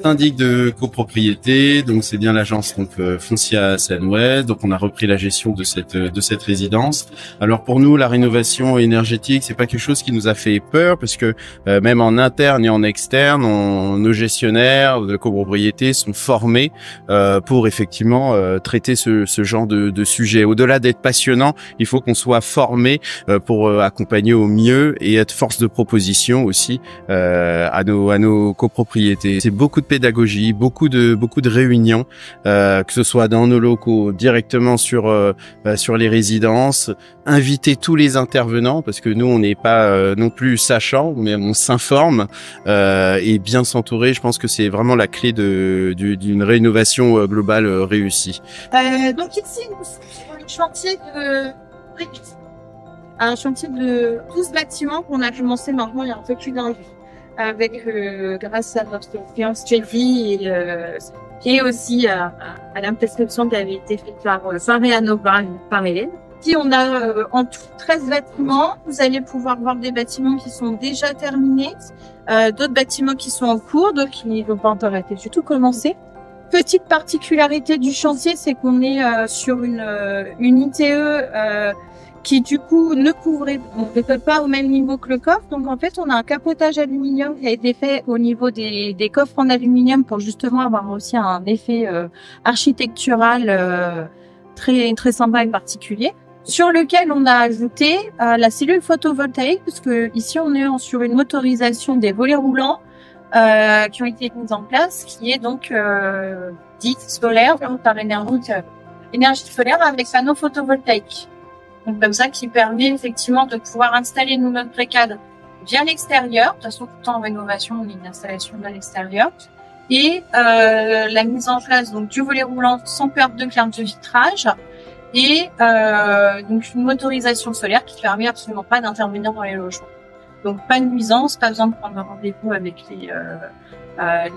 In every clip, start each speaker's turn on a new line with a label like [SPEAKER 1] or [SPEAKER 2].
[SPEAKER 1] syndic de copropriété, donc c'est bien l'agence Foncia Seine-Ouest. Donc on a repris la gestion de cette résidence. Alors pour nous, la rénovation énergétique, c'est pas quelque chose qui nous a fait peur, parce que même en interne et en externe, nos gestionnaires de copropriété sont formés pour effectivement traiter ce genre de sujet. Au-delà d'être passionnant, il faut qu'on soit formé pour accompagner au mieux et être force de proposition aussi à nos copropriétés. C'est beaucoup de pédagogie, beaucoup de réunions, que ce soit dans nos locaux, directement sur les résidences, inviter tous les intervenants, parce que nous on n'est pas non plus sachants, mais on s'informe et bien s'entourer. Je pense que c'est vraiment la clé d'une rénovation globale réussie.
[SPEAKER 2] Donc ici, nous sommes sur un chantier de 12 bâtiments qu'on a commencé maintenant il y a un peu plus d'un an, avec grâce à notre client Stevie et aussi à la prescription qui avait été faite par Réano par Hélène. Ici, on a en tout 13 bâtiments. Vous allez pouvoir voir des bâtiments qui sont déjà terminés, d'autres bâtiments qui sont en cours, d'autres qui n'ont pas encore été du tout commencés. Petite particularité du chantier, c'est qu'on est sur une ITE qui du coup ne peut pas au même niveau que le coffre. Donc en fait, on a un capotage aluminium qui a été fait au niveau des coffres en aluminium pour justement avoir aussi un effet architectural très sympa et particulier, sur lequel on a ajouté la cellule photovoltaïque, puisque ici on est sur une motorisation des volets roulants qui ont été mises en place, qui est donc dite solaire, par énergie solaire avec panneaux photovoltaïques. Donc comme ça, qui permet effectivement de pouvoir installer notre précade via l'extérieur. De toute façon, tout en rénovation, on a une installation de l'extérieur. Et la mise en place donc du volet roulant sans perte de clair de vitrage. Et donc une motorisation solaire qui permet absolument pas d'intervenir dans les logements. Donc pas de nuisance, pas besoin de prendre un rendez-vous avec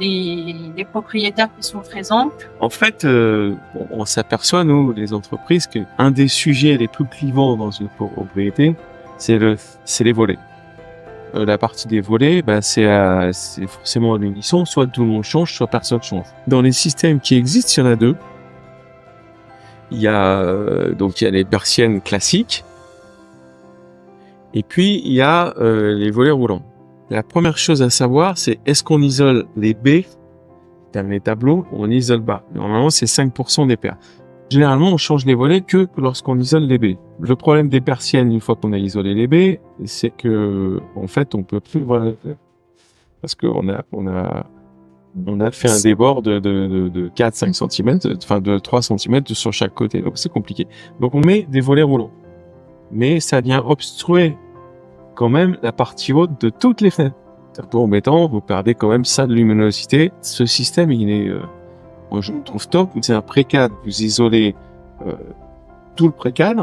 [SPEAKER 2] les propriétaires qui sont présents.
[SPEAKER 3] En fait, on s'aperçoit, nous, les entreprises, qu'un des sujets les plus clivants dans une propriété, c'est les volets. La partie des volets, c'est forcément à l'unisson, soit tout le monde change, soit personne change. Dans les systèmes qui existent, il y en a deux. Il y a les persiennes classiques, et puis il y a les volets roulants. La première chose à savoir, c'est est-ce qu'on isole les baies, dans les tableaux, ou on n'isole pas. Normalement, c'est 5% des pertes. Généralement, on change les volets que lorsqu'on isole les baies. Le problème des persiennes, une fois qu'on a isolé les baies, c'est que, en fait, on peut plus voir, parce qu'on a fait un débord de 4-5 cm, enfin de 3 cm sur chaque côté, donc c'est compliqué. Donc on met des volets roulants. Mais ça vient obstruer quand même la partie haute de toutes les fenêtres. C'est pour embêtant, vous perdez quand même ça de luminosité. Ce système, il est, moi je le trouve top. C'est un précade, vous isolez tout le précade,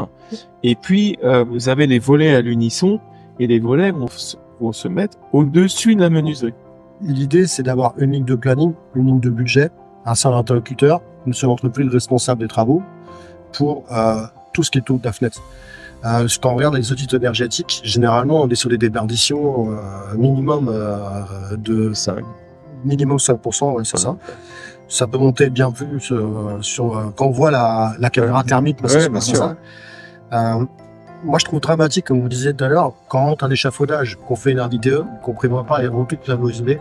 [SPEAKER 3] et puis vous avez les volets à l'unisson, et les volets vont se mettre au-dessus de la menuiserie.
[SPEAKER 4] L'idée, c'est d'avoir une ligne de planning, une ligne de budget, un seul interlocuteur, une seule entreprise responsable des travaux pour tout ce qui est autour de la fenêtre. Quand on regarde les audits énergétiques, généralement, on est sur des déperditions minimum de 5%, ouais, c'est ça. Ça peut monter bien plus quand on voit la caméra thermique.
[SPEAKER 3] Ouais, bien sûr.
[SPEAKER 4] Moi, je trouve dramatique, comme vous disiez tout à l'heure, quand on rentre un échafaudage, qu'on fait une RDTE, qu'on prévoit pas les remontées de tableaux isolés,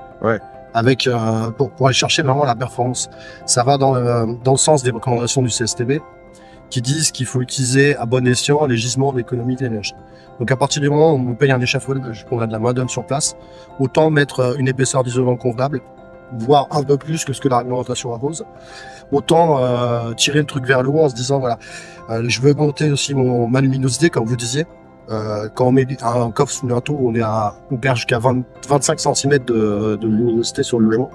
[SPEAKER 4] avec pour aller chercher vraiment la performance. Ça va dans le sens des recommandations du CSTB, qui disent qu'il faut utiliser à bon escient les gisements d'économie d'énergie. Donc à partir du moment où on paye un échafaudage, qu'on a de la main-d'œuvre sur place, autant mettre une épaisseur d'isolant convenable, voire un peu plus que ce que la réglementation impose. Autant tirer le truc vers le haut en se disant voilà, je veux augmenter aussi ma luminosité, comme vous disiez. Quand on met un coffre sous un toit, on perd jusqu'à 25 cm de luminosité sur le logement,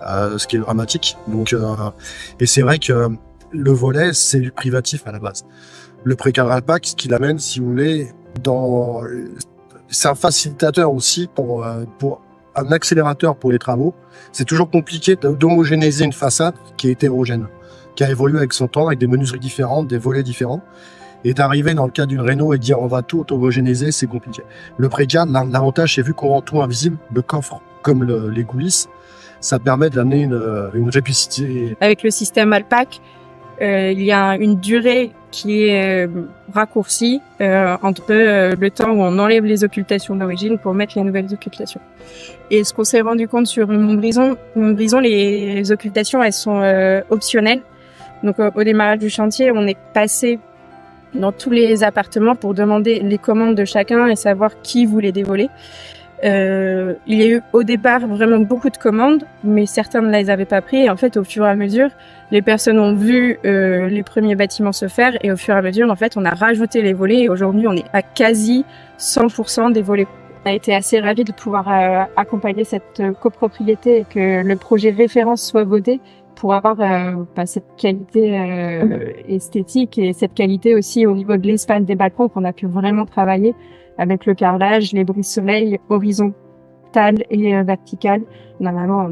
[SPEAKER 4] ce qui est dramatique. Donc, et c'est vrai que le volet, c'est du privatif à la base. Le précade Alpac, ce qu'il amène, si vous voulez, c'est un facilitateur aussi pour un accélérateur pour les travaux. C'est toujours compliqué d'homogénéiser une façade qui est hétérogène, qui a évolué avec son temps, avec des menuiseries différentes, des volets différents. Et d'arriver dans le cas d'une réno et dire on va tout homogénéiser, c'est compliqué. Le précade, l'avantage, c'est vu qu'on rend tout invisible, le coffre comme les coulisses, ça permet d'amener une rapidité.
[SPEAKER 5] Avec le système Alpac, il y a une durée qui est raccourcie entre le temps où on enlève les occultations d'origine pour mettre les nouvelles occultations. Et ce qu'on s'est rendu compte sur Montbrison, les occultations, elles sont optionnelles. Donc au démarrage du chantier, on est passé dans tous les appartements pour demander les commandes de chacun et savoir qui voulait dévoler. Il y a eu au départ vraiment beaucoup de commandes, mais certains ne les avaient pas pris. Et en fait, au fur et à mesure, les personnes ont vu les premiers bâtiments se faire, et au fur et à mesure, en fait, on a rajouté les volets. Et aujourd'hui, on est à quasi 100% des volets. On a été assez ravis de pouvoir accompagner cette copropriété et que le projet référence soit voté pour avoir cette qualité esthétique et cette qualité aussi au niveau de l'espace des balcons qu'on a pu vraiment travailler avec le carrelage, les brise-soleil horizontales et verticales. On a vraiment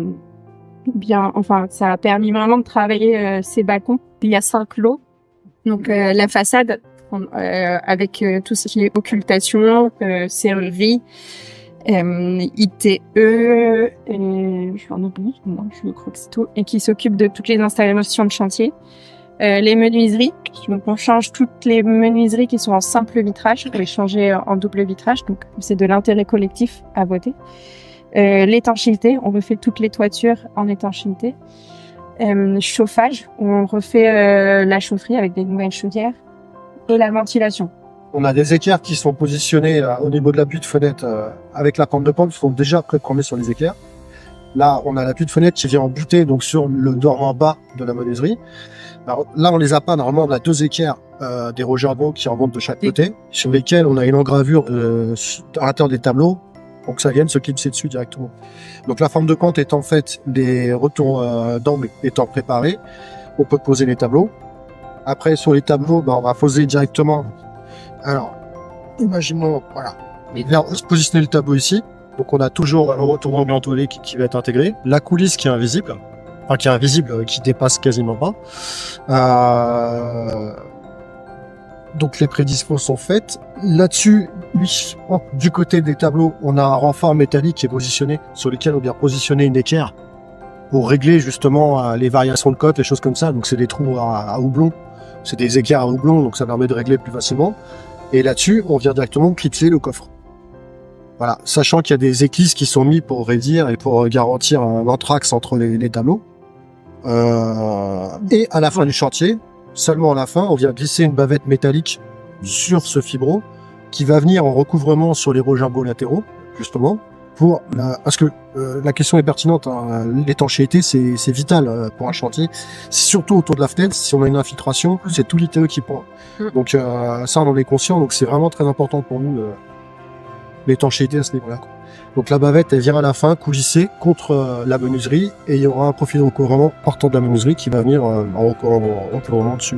[SPEAKER 5] ça a permis vraiment de travailler ces balcons. Il y a 5 lots. Donc la façade avec tout ce qui est occultation, serrurerie, ITE, et je en oublie, non, je crois que c'est tout, et qui s'occupe de toutes les installations de chantier. Les menuiseries, donc on change toutes les menuiseries qui sont en simple vitrage pour les changer en double vitrage, donc c'est de l'intérêt collectif à voter. L'étanchéité, on refait toutes les toitures en étanchéité. Chauffage, on refait la chaufferie avec des nouvelles chaudières. Et la ventilation.
[SPEAKER 4] On a des équerres qui sont positionnés au niveau de l'appui de fenêtre avec la pente de pente, qui sont déjà précommandés sur les équerres. Là, on a l'appui de fenêtre qui vient en butée, donc sur le dormant bas de la menuiserie. Alors, là, on les a pas. Normalement, on a 2 équerres des Rogerbo qui en montent de chaque côté, sur lesquels on a une engravure à l'intérieur des tableaux pour que ça vienne se clipser dessus directement. Donc la forme de pente étant faite, les retours d'angle étant préparés, on peut poser les tableaux. Après, sur les tableaux, on va poser directement. Alors, imaginons, voilà, se positionner le tableau ici. Donc, on a toujours le retour ambiantolé qui va être intégré. La coulisse qui est invisible, qui dépasse quasiment pas. Donc, les prédispos sont faites. Là-dessus, du côté des tableaux, on a un renfort métallique qui est positionné, sur lequel on vient positionner une équerre pour régler justement les variations de cote, les choses comme ça. Donc, c'est des trous à houblon. C'est des équerres à houblon, donc ça permet de régler plus facilement. Et là-dessus, on vient directement clipser le coffre. Voilà, sachant qu'il y a des éclisses qui sont mis pour raidir et pour garantir un anthrax entre les tableaux. Et à la fin du chantier, seulement à la fin, on vient glisser une bavette métallique sur ce fibro qui va venir en recouvrement sur les Rogerbo latéraux, justement, parce que la question est pertinente, hein. L'étanchéité c'est vital pour un chantier, surtout autour de la fenêtre. Si on a une infiltration, c'est tout l'ITE qui prend. Donc ça on en est conscient, donc c'est vraiment très important pour nous l'étanchéité à ce niveau-là. Donc la bavette elle vient à la fin coulisser contre la menuiserie, et il y aura un profil de recouvrement partant de la menuiserie qui va venir en recouvrement dessus.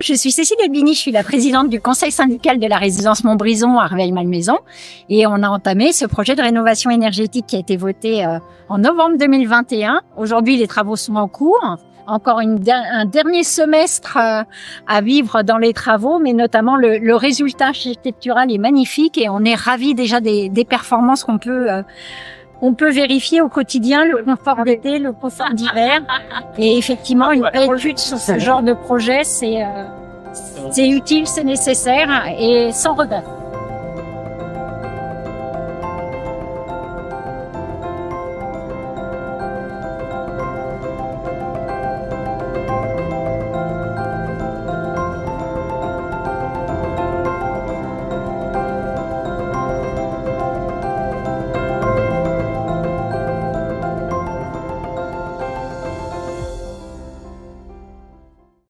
[SPEAKER 6] Je suis Cécile Albini, je suis la présidente du conseil syndical de la résidence Montbrison à Reveil-Malmaison, et on a entamé ce projet de rénovation énergétique qui a été voté en novembre 2021. Aujourd'hui, les travaux sont en cours. Encore un dernier semestre à vivre dans les travaux, mais notamment le résultat architectural est magnifique, et on est ravis déjà des performances qu'on peut vérifier au quotidien, le confort d'été, le confort d'hiver. Et effectivement, une étude sur ce genre de projet, c'est utile, c'est nécessaire et sans regret.